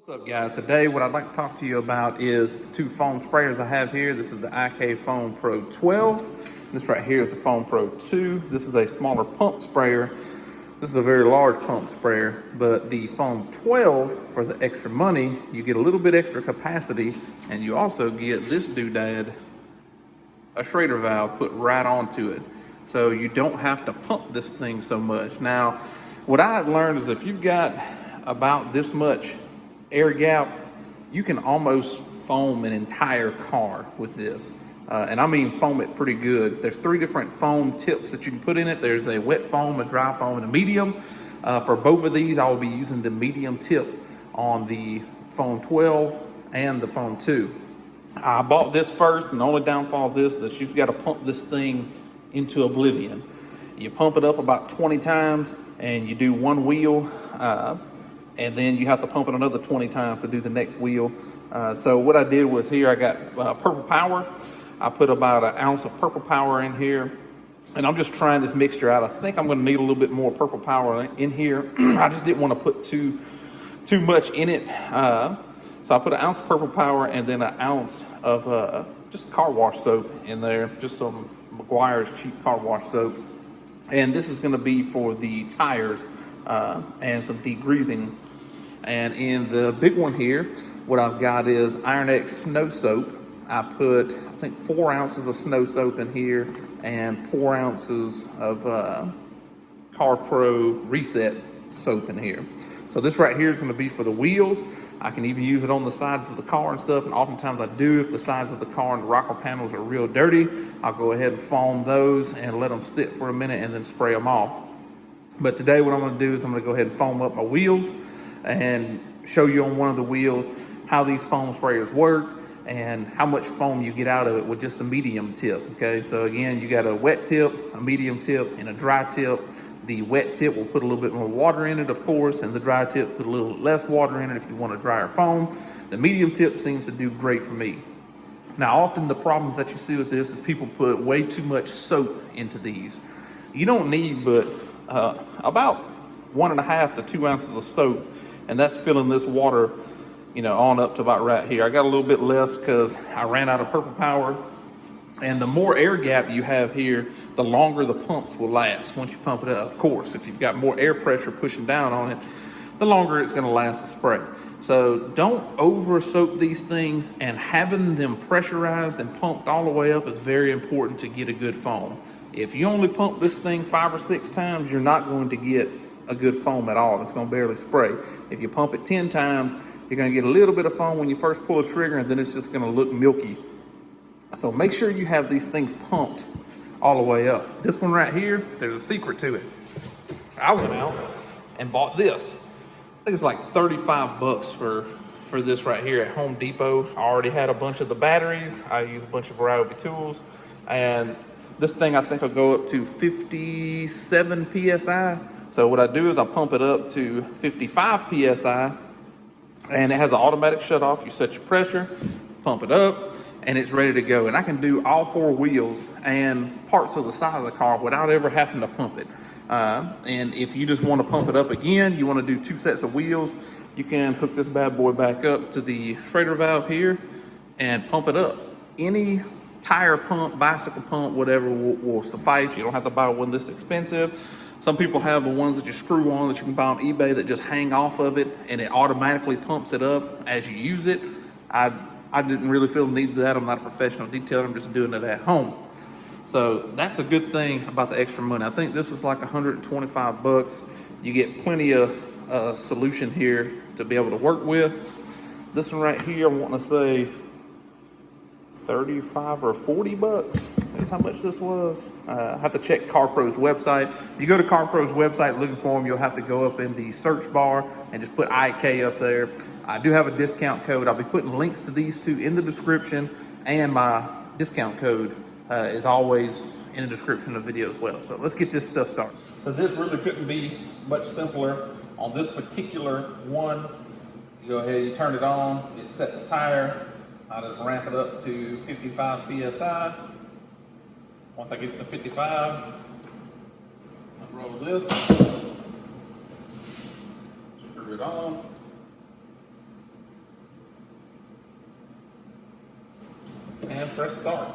What's up, guys? Today what I'd like to talk to you about is the two foam sprayers I have here. This is the incase Foam Pro 12. This right here is the Foam Pro 2. This is a smaller pump sprayer. This is a very large pump sprayer, but the Foam 12, for the extra money, you get a little bit extra capacity, and you also get this doodad, a Schrader valve put right onto it. So you don't have to pump this thing so much. Now, what I've learned is if you've got about this much air gap, you can almost foam an entire car with this. And I mean foam it pretty good. There's 3 different foam tips that you can put in it. There's a wet foam, a dry foam, and a medium. For both of these, I will be using the medium tip on the Foam 12 and the Foam 2. I bought this first, and the only downfall is that you've got to pump this thing into oblivion. You pump it up about 20 times, and you do one wheel, and then you have to pump it another 20 times to do the next wheel. So what I did was here, I got Purple Power. I put about an ounce of Purple Power in here, and I'm just trying this mixture out. I think I'm gonna need a little bit more Purple Power in here. I just didn't want to put too much in it. So I put an ounce of Purple Power and then an ounce of just car wash soap in there, just some McGuire's cheap car wash soap. And this is gonna be for the tires and some degreasing. And in the big one here, what I've got is Iron X snow soap. I put, I think, 4 ounces of snow soap in here and 4 ounces of Carpro reset soap in here. So this right here is going to be for the wheels. I can even use it on the sides of the car and stuff, and oftentimes I do. If the sides of the car and the rocker panels are real dirty, I'll go ahead and foam those and let them sit for a minute and then spray them off. But today what I'm going to do is I'm going to go ahead and foam up my wheels and show you on one of the wheels how these foam sprayers work and how much foam you get out of it with just the medium tip. Okay, so again, you got a wet tip, a medium tip, and a dry tip. The wet tip will put a little bit more water in it, of course, and the dry tip put a little less water in it if you want a drier foam. The medium tip seems to do great for me. Now, often the problems that you see with this is people put way too much soap into these. You don't need but about 1.5 to 2 ounces of soap, and that's filling this water, you know, on up to about right here. I got a little bit less because I ran out of Purple Power. And the more air gap you have here, the longer the pumps will last once you pump it up. Of course, if you've got more air pressure pushing down on it, the longer it's gonna last the spray. So don't over soak these things, and having them pressurized and pumped all the way up is very important to get a good foam. If you only pump this thing 5 or 6 times, you're not going to get a good foam at all. It's gonna barely spray. If you pump it 10 times, you're gonna get a little bit of foam when you first pull the trigger, and then it's just gonna look milky. So make sure you have these things pumped all the way up. This one right here, there's a secret to it. I went out and bought this. I think it's like 35 bucks for this right here at Home Depot. I already had a bunch of the batteries. I use a bunch of Ryobi tools. And this thing I think will go up to 57 PSI. So what I do is I pump it up to 55 PSI, and it has an automatic shut off. You set your pressure, pump it up, and it's ready to go. And I can do all 4 wheels and parts of the side of the car without ever having to pump it. And if you just want to pump it up again, you want to do 2 sets of wheels, you can hook this bad boy back up to the Schrader valve here and pump it up. Any tire pump, bicycle pump, whatever will suffice. You don't have to buy one this expensive. Some people have the ones that you screw on that you can buy on eBay that just hang off of it and it automatically pumps it up as you use it. I didn't really feel the need of that. I'm not a professional detailer. I'm just doing it at home. So that's a good thing about the extra money. I think this is like 125 bucks. You get plenty of solution here to be able to work with. This one right here, I want to say 35 or 40 bucks. That's how much this was. I have to check Carpro's website. If you go to Carpro's website looking for them, you'll have to go up in the search bar and just put IK up there. I do have a discount code. I'll be putting links to these 2 in the description, and my discount code is always in the description of the video as well. So let's get this stuff started. So this really couldn't be much simpler. On this particular one, you go ahead, you turn it on, it set the tire. I just ramp it up to 55 PSI. Once I get to 55, I roll this, screw it on, press start.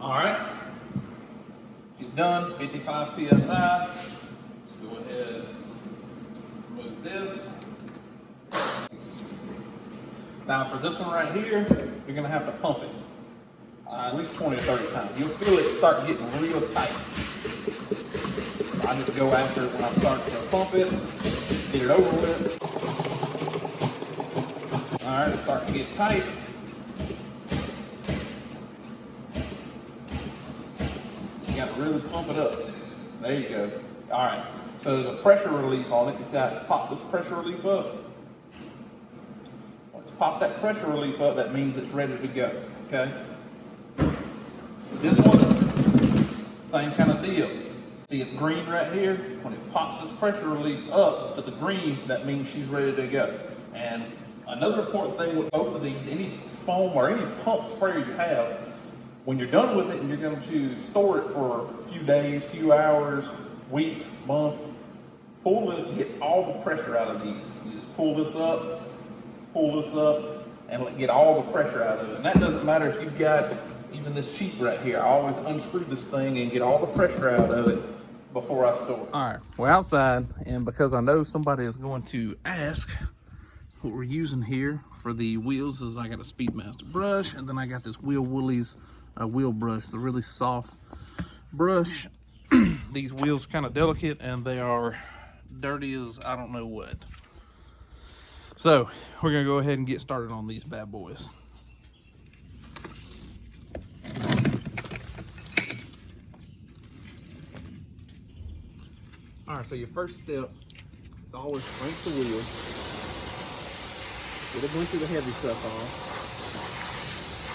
All right, she's done, 55 PSI. Let's go ahead and remove this. Now for this one right here, you're gonna have to pump it at least 20 or 30 times. You'll feel it start getting real tight. So I just go after it when I start to pump it, get it over with. All right, it's starting to get tight. You got to really pump it up. There you go. All right, so there's a pressure relief on it. You see how it's popped this pressure relief up? Once it's popped that pressure relief up, that means it's ready to go, okay? This one, same kind of deal. See, it's green right here. When it pops this pressure relief up to the green, that means she's ready to go. And another important thing with both of these, any foam or any pump sprayer you have, when you're done with it and you're going to store it for a few days, few hours, week, month, pull this, get all the pressure out of these. You just pull this up, and get all the pressure out of it. And that doesn't matter if you've got even this cheap right here. I always unscrew this thing and get all the pressure out of it before I store it. All right, we're outside, and because I know somebody is going to ask, what we're using here for the wheels is I got a Speedmaster brush, and then I got this Wheel Woolies wheel brush. It's a really soft brush. These wheels are kind of delicate, and they are dirty as I don't know what. So we're gonna go ahead and get started on these bad boys. All right, so your first step is always crank the wheel. Get a bunch of the heavy stuff off.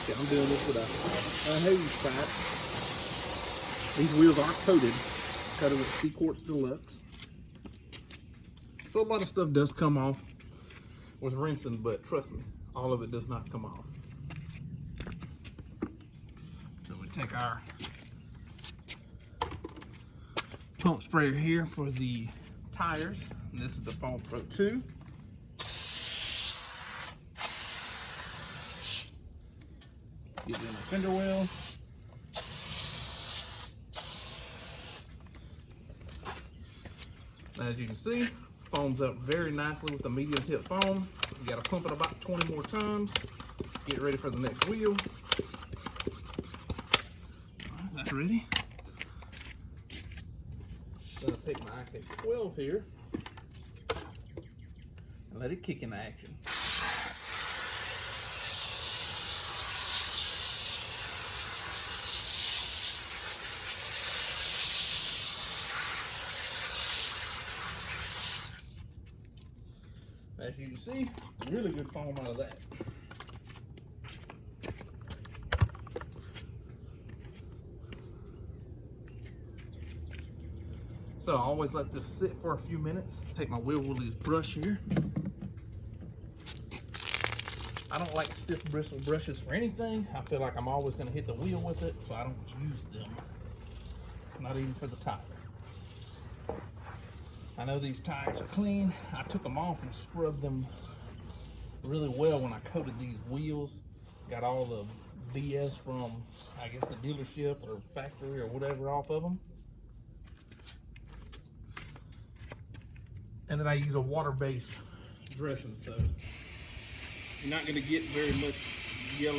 See, I'm doing this with a hose pipe. These wheels are coated with C-Quartz Deluxe. So a lot of stuff does come off with rinsing, but trust me, all of it does not come off. So we take our pump sprayer here for the tires, and this is the Foam Pro 2. Get in the fender well. As you can see, foams up very nicely with the medium tip foam. You got to pump it about 20 more times. Get ready for the next wheel. All right, that's ready. Gonna take my incase 12 here and let it kick into action. As you can see, really good foam out of that. So I always let this sit for a few minutes. Take my Wheel Woolies brush here. I don't like stiff bristle brushes for anything. I feel like I'm always going to hit the wheel with it, so I don't use them. Not even for the tire. I know these tires are clean. I took them off and scrubbed them really well when I coated these wheels. Got all the BS from, I guess, the dealership or factory or whatever off of them. And then I use a water-based dressing, so you're not going to get very much yellow,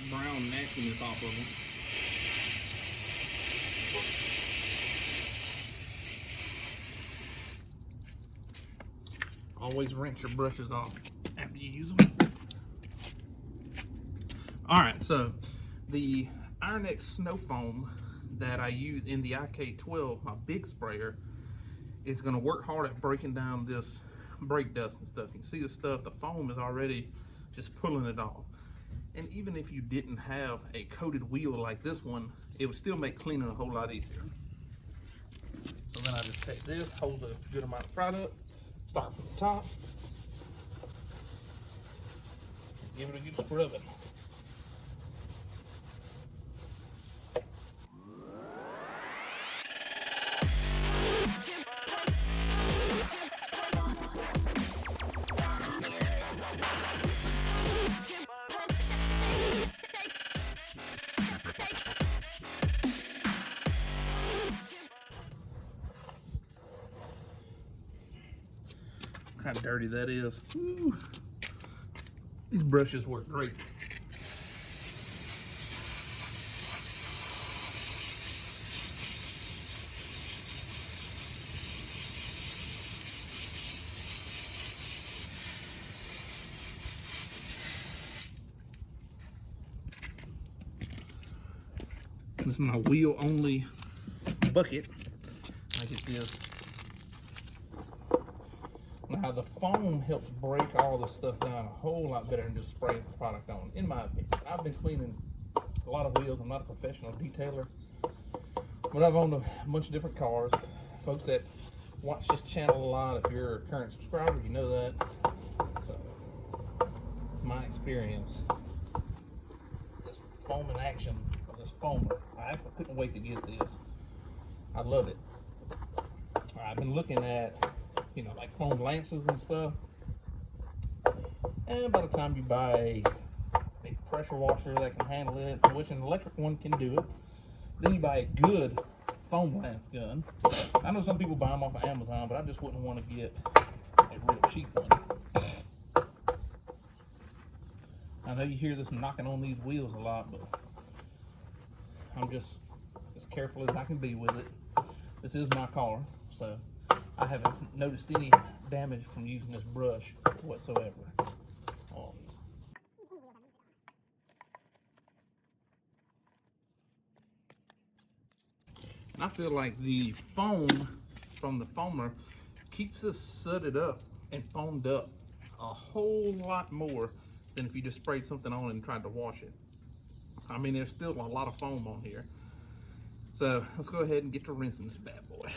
brown nastiness off of them. Always rinse your brushes off after you use them. All right, so the Iron X Snow Foam that I use in the IK12, my big sprayer, is going to work hard at breaking down this brake dust and stuff. You can see the stuff, the foam is already just pulling it off. And even if you didn't have a coated wheel like this one, it would still make cleaning a whole lot easier. So then I just take this, hold a good amount of product, start from the top, give it a good scrubbing. Look how dirty that is. Woo. These brushes work great. This is my wheel only bucket. I get this. Now the foam helps break all this stuff down a whole lot better than just spraying the product on, in my opinion. I've been cleaning a lot of wheels. I'm not a professional detailer, but I've owned a bunch of different cars. Folks that watch this channel a lot, if you're a current subscriber, you know that. So, my experience, this foaming action of this foamer, I couldn't wait to get this. I love it. I've been looking at, you know, like foam lances and stuff. And by the time you buy a pressure washer that can handle it, which an electric one can do it, then you buy a good foam lance gun. I know some people buy them off of Amazon, but I just wouldn't want to get a real cheap one. I know you hear this knocking on these wheels a lot, but I'm just as careful as I can be with it. This is my car, so I haven't noticed any damage from using this brush whatsoever. And I feel like the foam from the foamer keeps this sudded up and foamed up a whole lot more than if you just sprayed something on and tried to wash it. I mean, there's still a lot of foam on here. So let's go ahead and get to rinsing this bad boy.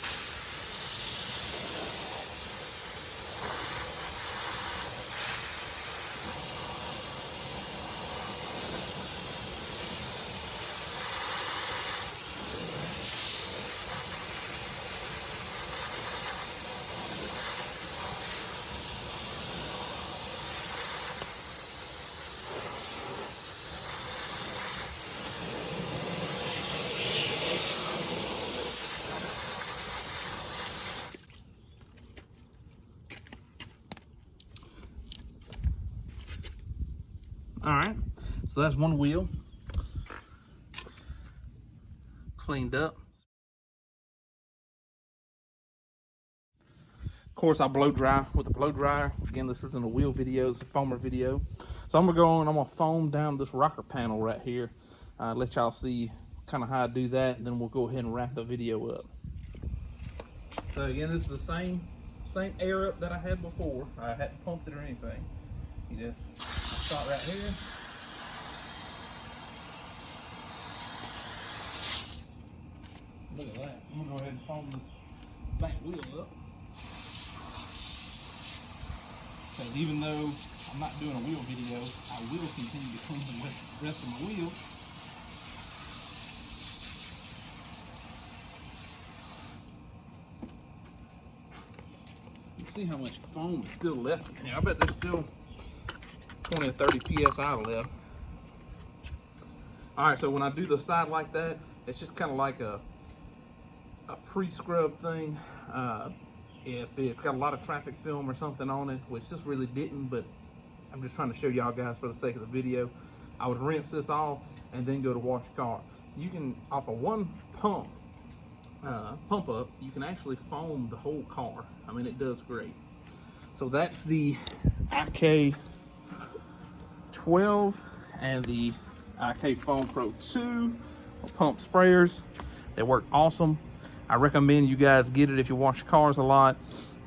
All right, so that's one wheel cleaned up. Of course, I blow dry with a blow dryer. Again, this isn't a wheel video, it's a foamer video. So I'm gonna go on, I'm gonna foam down this rocker panel right here. Let y'all see kind of how I do that, and then we'll go ahead and wrap the video up. So again, this is the same air up that I had before. I hadn't pumped it or anything. You just start right here. Look at that. I'm gonna go ahead and foam this back wheel up. Because even though I'm not doing a wheel video, I will continue to clean the rest of my wheel. You see how much foam is still left in here. I bet there's still 20 or 30 psi left. All right, so when I do the side like that, it's just kind of like a pre-scrub thing. If it's got a lot of traffic film or something on it, which this really didn't, but I'm just trying to show y'all guys for the sake of the video, I would rinse this off and then go to wash the car. You can, off of one pump up, you can actually foam the whole car. I mean, it does great. So that's the IK 12 and the IK Foam Pro 2 pump sprayers. They work awesome. I recommend you guys get it if you wash cars a lot.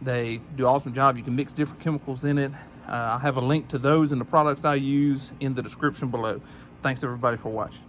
They do an awesome job. You can mix different chemicals in it. I'll have a link to those and the products I use in the description below. Thanks everybody for watching.